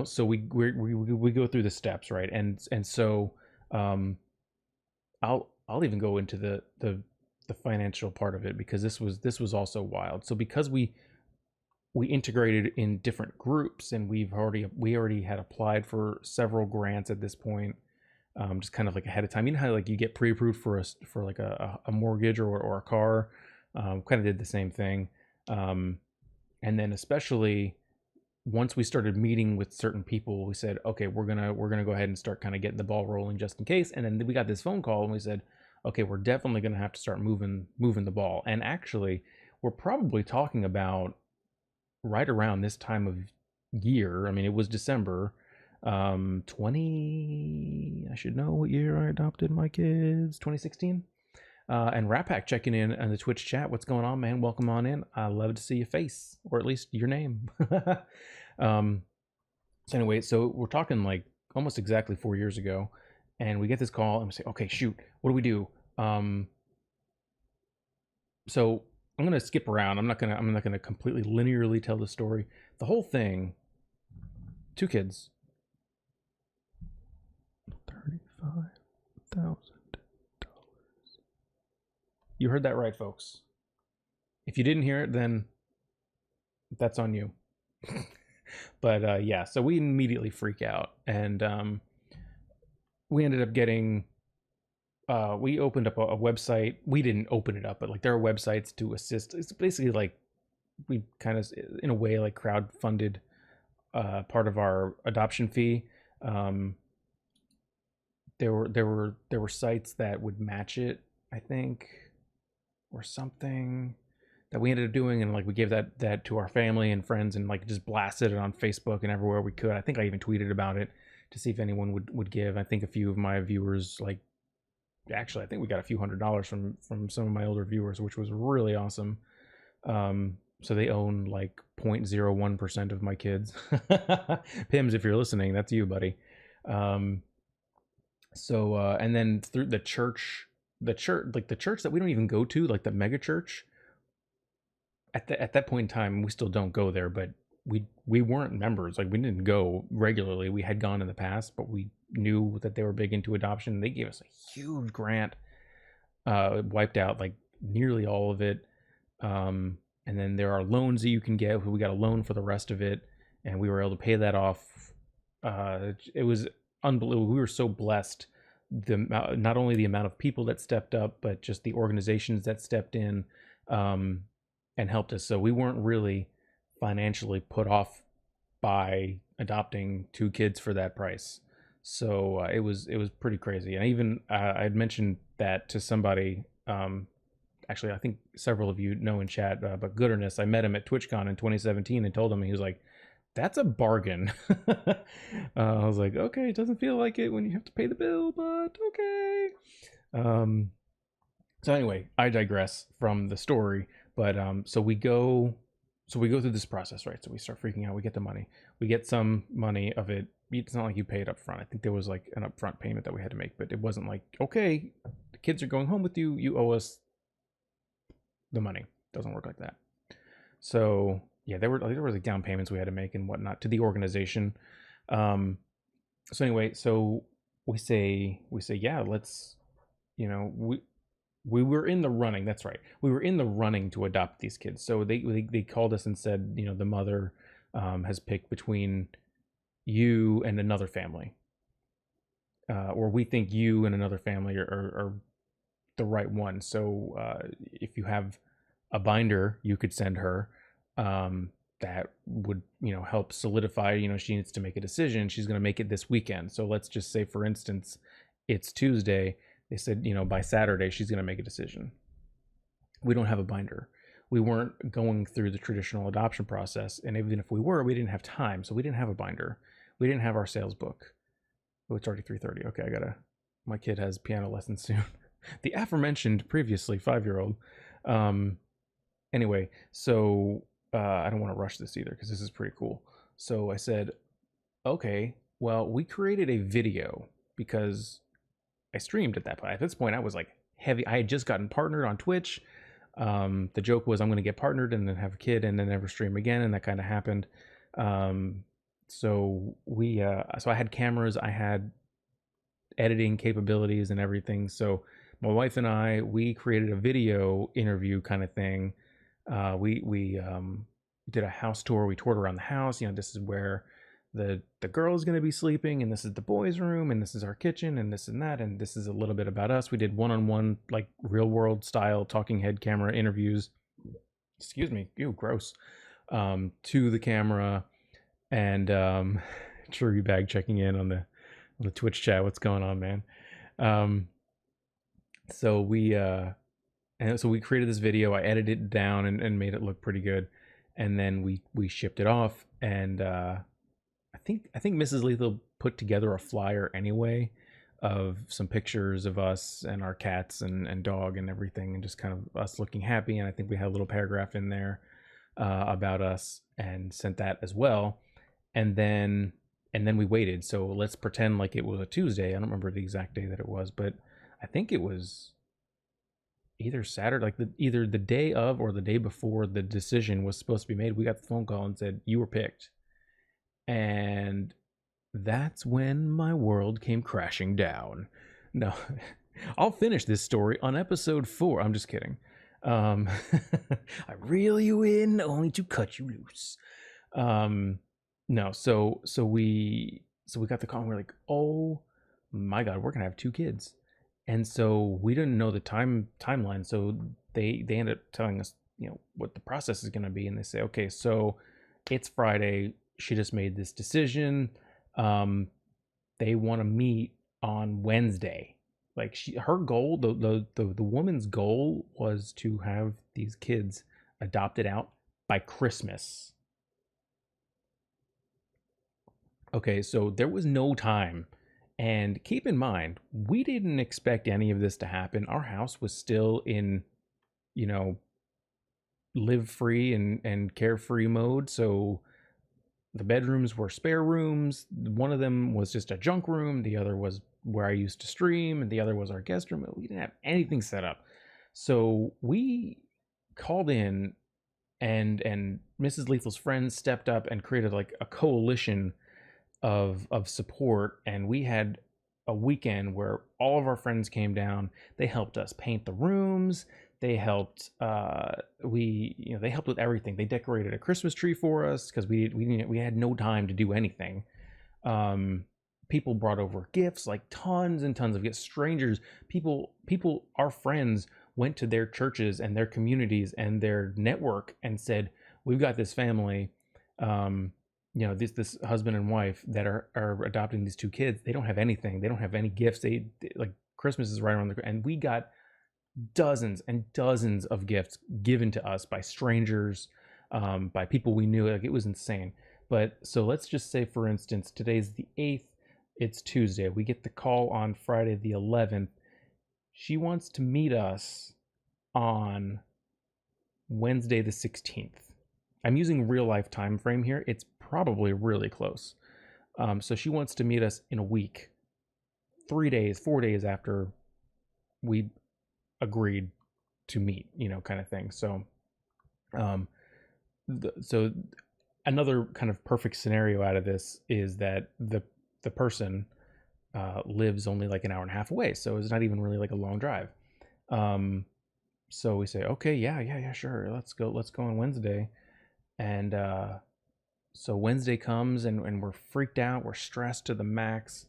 So we go through the steps, right? And so I'll even go into the financial part of it, because this was also wild. So because we integrated in different groups, and we already had applied for several grants at this point, just kind of like ahead of time. You know how like you get pre-approved for like a mortgage or a car. Kind of did the same thing. And then especially once we started meeting with certain people, we said, okay, we're gonna go ahead and start kind of getting the ball rolling just in case. And then we got this phone call, and we said, okay, we're definitely gonna have to start moving the ball. And actually, we're probably talking about right around this time of year. I mean, it was December 20, I should know what year I adopted my kids. 2016. And Rat Pack checking in on the Twitch chat. What's going on, man? Welcome on in. I love to see your face, or at least your name. So anyway, so we're talking like almost exactly 4 years ago, and we get this call, and we say, okay, shoot, what do we do? So I'm gonna skip around. I'm not gonna completely linearly tell the story. The whole thing. 2 kids. $35,000. You heard that right, folks. If you didn't hear it, then that's on you. But yeah, so we immediately freak out, and we ended up getting. We opened up a website. We didn't open it up, but like there are websites to assist. It's basically like we kind of, in a way, like crowdfunded part of our adoption fee. There were sites that would match it, I think, or something, that we ended up doing, and like we gave that to our family and friends, and like just blasted it on Facebook and everywhere we could. I think I even tweeted about it to see if anyone would give. I think a few of my viewers, like, actually I think we got a few $100s from some of my older viewers, which was really awesome. So they own like 0.01% of my kids. Pims, if you're listening, that's you, buddy. Um, and then through the church that we don't even go to, like the mega church, at that point in time, we still don't go there, but we weren't members. Like we didn't go regularly. We had gone in the past, but we knew that they were big into adoption. They gave us a huge grant, wiped out like nearly all of it. And then there are loans that you can get. We got a loan for the rest of it, and we were able to pay that off. It was unbelievable. We were so blessed. Not only the amount of people that stepped up, but just the organizations that stepped in and helped us. So we weren't really financially put off by adopting 2 kids for that price. So it was pretty crazy. And even I had mentioned that to somebody. Actually, I think several of you know in chat, but Gooderness, I met him at TwitchCon in 2017 and told him, he was like, that's a bargain. I was like, okay, it doesn't feel like it when you have to pay the bill, but okay. So anyway, I digress from the story, but so we go through this process, right? So we start freaking out. We get the money. We get some money of it. It's not like you pay it up front. I think there was like an upfront payment that we had to make, but it wasn't like, okay, the kids are going home with you. You owe us the money. Doesn't work like that. So yeah, there was like down payments we had to make and whatnot to the organization. So anyway, so we say yeah, let's, we were in the running. That's right, we were in the running to adopt these kids. So they called us and said, the mother has picked between you and another family, or we think you and another family are the right one. So if you have a binder, you could send her. That would help solidify. She needs to make a decision. She's going to make it this weekend. So let's just say, for instance, it's Tuesday. They said by Saturday she's going to make a decision. We don't have a binder. We weren't going through the traditional adoption process, and even if we were, we didn't have time. So we didn't have a binder. We didn't have our sales book. Oh, it's already 3:30. Okay, my kid has piano lessons soon. The aforementioned previously 5-year-old. Anyway, so I don't want to rush this either because this is pretty cool. So I said, okay, well, we created a video because I streamed at that point. At this point, I was like heavy. I had just gotten partnered on Twitch. The joke was I'm going to get partnered and then have a kid and then never stream again, and that kind of happened. So I had cameras, I had editing capabilities and everything. So my wife and we created a video interview kind of thing. We did a house tour. We toured around the house. This is where the girl is going to be sleeping, and this is the boys' room, and this is our kitchen, and this and that, and this is a little bit about us. We did one-on-one, like real world style talking head camera interviews. Excuse me, ew, gross. To the camera, and True Bag checking in on the Twitch chat. What's going on, man? So we created this video. I edited it down and made it look pretty good, and then we shipped it off. And I think Mrs. Lethal put together a flyer anyway of some pictures of us and our cats and dog and everything, and just kind of us looking happy. And I think we had a little paragraph in there about us, and sent that as well. And then we waited. So let's pretend like it was a Tuesday. I don't remember the exact day that it was, but I think it was either Saturday, like either the day of or the day before the decision was supposed to be made. We got the phone call and said, you were picked. And that's when my world came crashing down. No, I'll finish this story on episode 4. I'm just kidding. I reel you in only to cut you loose. No, so we got the call and we're like, oh my God, we're gonna have 2 kids. And so we didn't know the timeline. So they ended up telling us, what the process is gonna be. And they say, okay, so it's Friday. She just made this decision. They want to meet on Wednesday. Like her goal, the woman's goal was to have these kids adopted out by Christmas. Okay, so there was no time. And keep in mind, we didn't expect any of this to happen. Our house was still in, live free and carefree mode. So the bedrooms were spare rooms. One of them was just a junk room. The other was where I used to stream, and the other was our guest room. We didn't have anything set up. So we called in, and Mrs. Lethal's friends stepped up and created like a coalition of support, and we had a weekend where all of our friends came down. They helped us paint the rooms. They helped they helped with everything. They decorated a Christmas tree for us because we had no time to do anything. People brought over gifts, like tons and tons of gifts. Strangers, people, our friends went to their churches and their communities and their network and said, "We've got this family, this husband and wife that are adopting these two kids. They don't have anything. They don't have any gifts. They like Christmas is right around the and we got dozens and dozens of gifts given to us by strangers, by people we knew. Like, it was insane. But so let's just say, for instance, today's the 8th. It's Tuesday. We get the call on Friday the 11th. She wants to meet us on Wednesday the 16th. I'm using real life time frame here. It's probably really close. So she wants to meet us in a week, 4 days after we agreed to meet, kind of thing. So, so another kind of perfect scenario out of this is that the person lives only like an hour and a half away, so it's not even really like a long drive. So we say, okay, yeah, sure, let's go on Wednesday. And so Wednesday comes, and we're freaked out, we're stressed to the max,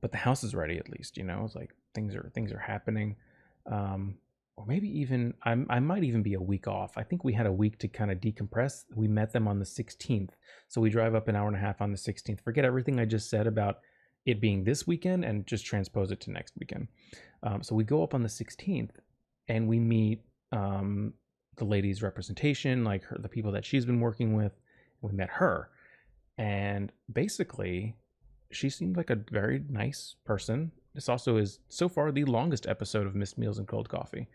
but the house is ready, at least, it's like things are happening. Or maybe even I might even be a week off. I think we had a week to kind of decompress. We met them on the 16th, so we drive up an hour and a half on the 16th. Forget everything I just said about it being this weekend and just transpose it to next weekend. So we go up on the 16th, and we meet the lady's representation, like the people that she's been working with. We met her, and basically she seemed like a very nice person. This also is so far the longest episode of Missed Meals and Cold Coffee,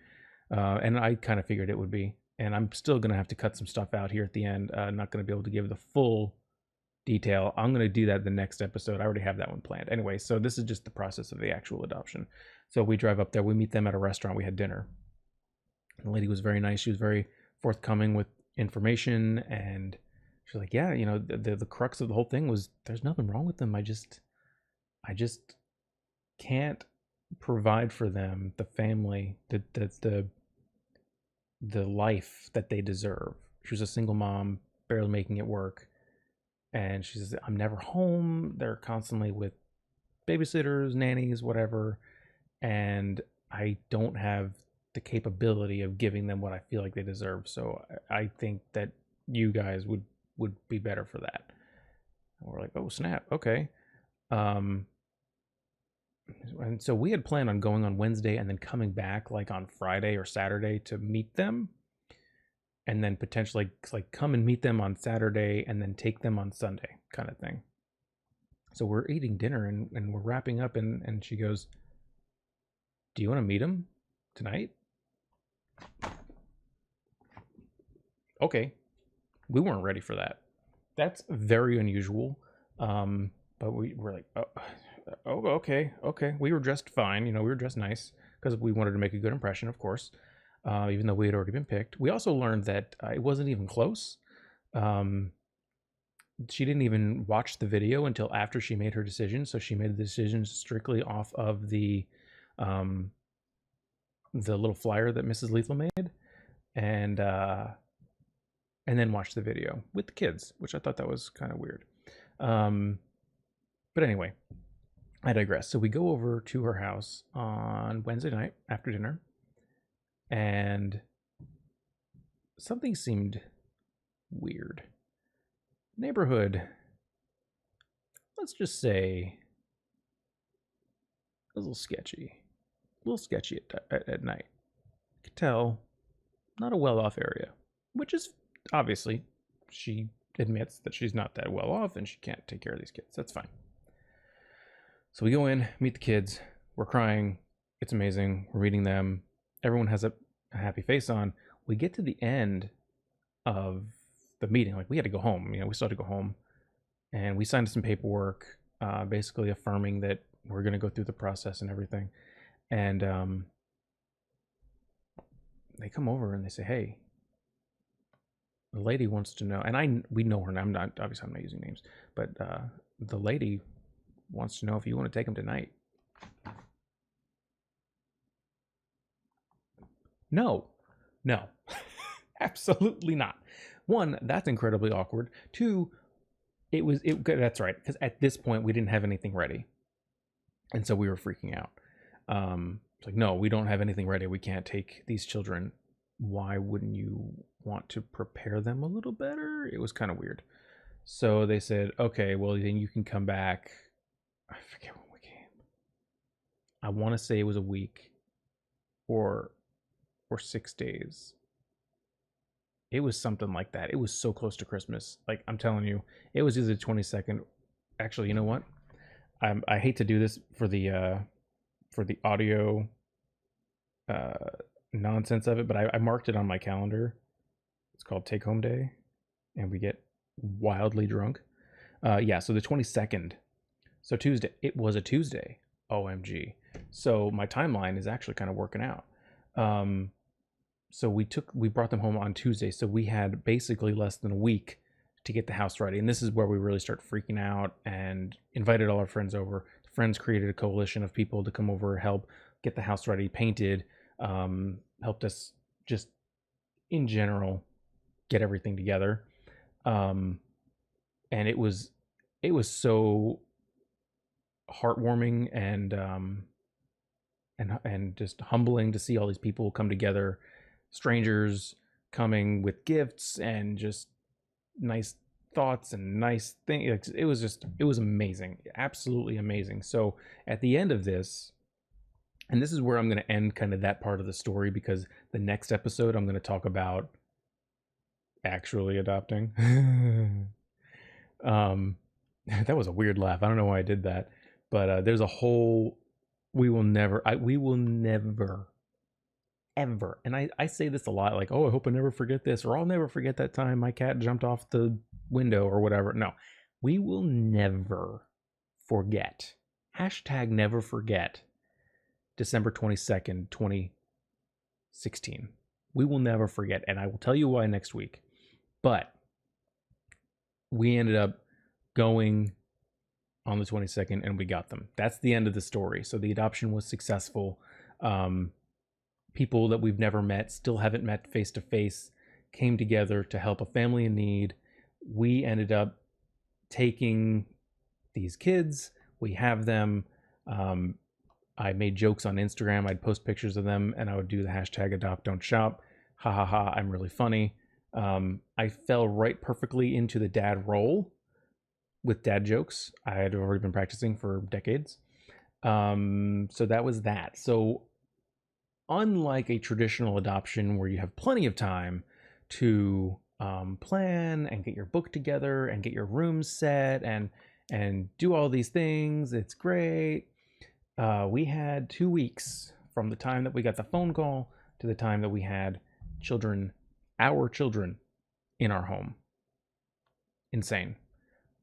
and I kind of figured it would be. And I'm still gonna have to cut some stuff out here at the end. Not gonna be able to give the full detail. I'm gonna do that the next episode. I already have that one planned. Anyway, so this is just the process of the actual adoption. So we drive up there. We meet them at a restaurant. We had dinner. The lady was very nice. She was very forthcoming with information, and she's like, "Yeah, the crux of the whole thing was there's nothing wrong with them. I just can't provide for them the family, the life that they deserve." She was a single mom, barely making it work, and she says, "I'm never home. They're constantly with babysitters, nannies, whatever, and I don't have the capability of giving them what I feel like they deserve. So I think that you guys would be better for that." And we're like, "Oh snap, okay." And so we had planned on going on Wednesday and then coming back like on Friday or Saturday to meet them, and then potentially like come and meet them on Saturday and then take them on Sunday, kind of thing. So we're eating dinner, and we're wrapping up, and she goes, "Do you want to meet them tonight?" Okay, we weren't ready for that. That's very unusual. But we were like, oh, okay. We were dressed fine. We were dressed nice because we wanted to make a good impression, of course. Even though we had already been picked. We also learned that it wasn't even close. She didn't even watch the video until after she made her decision. So she made the decision strictly off of the little flyer that Mrs. Lethal made, and then watched the video with the kids, which I thought that was kind of weird. But anyway, I digress. So we go over to her house on Wednesday night after dinner, and something seemed weird. Neighborhood, let's just say, a little sketchy. A little sketchy at night. You could tell, not a well-off area, which is obviously, she admits that she's not that well off and she can't take care of these kids. That's fine. So we go in, meet the kids. We're crying. It's amazing. We're meeting them. Everyone has a happy face on. We get to the end, of the meeting. Like, we had to go home. We still had to go home, and we signed some paperwork, basically affirming that we're going to go through the process and everything. And they come over and they say, "Hey, the lady wants to know," and we know her. I'm not using names, but the lady wants to know if you want to take him tonight. No, absolutely not. One, that's incredibly awkward. Two, that's right, because at this point we didn't have anything ready, and so we were freaking out. It's like, no, we don't have anything ready. We can't take these children. Why wouldn't you want to prepare them a little better? It was kind of weird. So they said, okay, well, then you can come back. I forget when we came. I want to say it was a week or 6 days. It was something like that. It was so close to Christmas. Like, I'm telling you, it was either the 22nd. Actually, you know what? I hate to do this for the audio nonsense of it, but I marked it on my calendar. It's called Take Home Day, and we get wildly drunk. Yeah, so the 22nd. So Tuesday. It was a Tuesday. OMG. So my timeline is actually kind of working out. So we brought them home on Tuesday. So we had basically less than a week to get the house ready. And this is where we really start freaking out and invited all our friends over. Friends created a coalition of people to come over, help get the house ready, painted, helped us just in general get everything together. And it was so heartwarming and just humbling to see all these people come together, strangers coming with gifts and just nice thoughts and nice things. It was amazing, absolutely amazing. So at the end of this, and this is where I'm going to end kind of that part of the story, because the next episode I'm going to talk about actually adopting. That was a weird laugh. I don't know why I did that, but there's a whole we will never ever, and I say this a lot, like, oh, I hope I never forget this, or I'll never forget that time my cat jumped off the window or whatever. No, we will never forget. Hashtag never forget December 22nd, 2016. We will never forget, and I will tell you why next week. But we ended up going on the 22nd and we got them. That's the end of the story. So the adoption was successful. People that we've never met, still haven't met face to face, came together to help a family in need. We ended up taking these kids. We have them. I made jokes on Instagram. I'd post pictures of them and I would do the hashtag adopt don't shop. Ha ha ha, I'm really funny. I fell right perfectly into the dad role with dad jokes. I had already been practicing for decades. So that was that. So unlike a traditional adoption where you have plenty of time to plan and get your book together and get your room set and do all these things, it's great. We had 2 weeks from the time that we got the phone call to the time that we had our children in our home. Insane.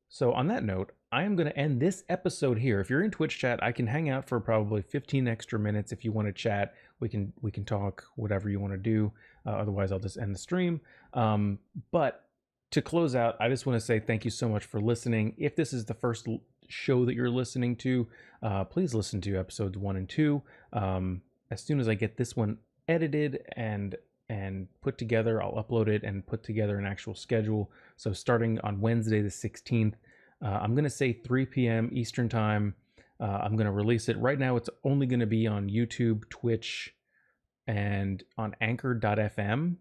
So on that note, I am going to end this episode here. If you're in Twitch chat, I can hang out for probably 15 extra minutes. If you want to chat, we can talk whatever you want to do. Otherwise, I'll just end the stream. But to close out, I just want to say thank you so much for listening. If this is the first show that you're listening to, please listen to episodes 1 and 2. As soon as I get this one edited and put together, I'll upload it and put together an actual schedule. So starting on Wednesday the 16th, I'm going to say 3 p.m. Eastern time. I'm going to release it. Right now, it's only going to be on YouTube, Twitch, and on Anchor.fm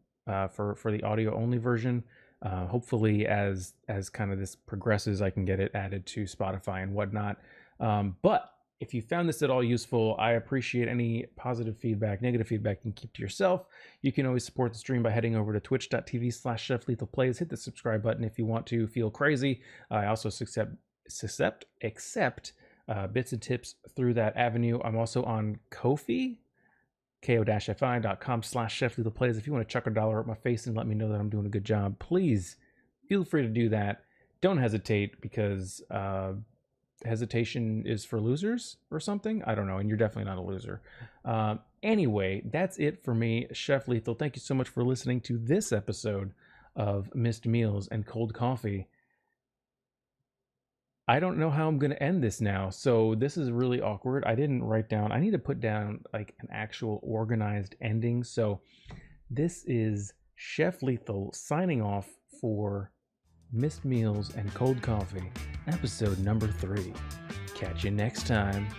for the audio only version. Hopefully, as kind of this progresses, I can get it added to Spotify and whatnot. But if you found this at all useful, I appreciate any positive feedback. Negative feedback you can keep to yourself. You can always support the stream by heading over to twitch.tv/ChefLethalPlays. Hit the subscribe button if you want to feel crazy. I also accept bits and tips through that avenue. I'm also on Ko-fi. ko-fi.com/cheflethal If you want to chuck $1 at my face and let me know that I'm doing a good job, please feel free to do that. Don't hesitate, because hesitation is for losers or something. I don't know, and you're definitely not a loser. Anyway, that's it for me, Chef Lethal. Thank you so much for listening to this episode of Missed Meals and Cold Coffee. I don't know how I'm going to end this now, so this is really awkward. I didn't write down, I need to put down like an actual organized ending. So this is Chef Lethal signing off for Missed Meals and Cold Coffee, episode number 3. Catch you next time.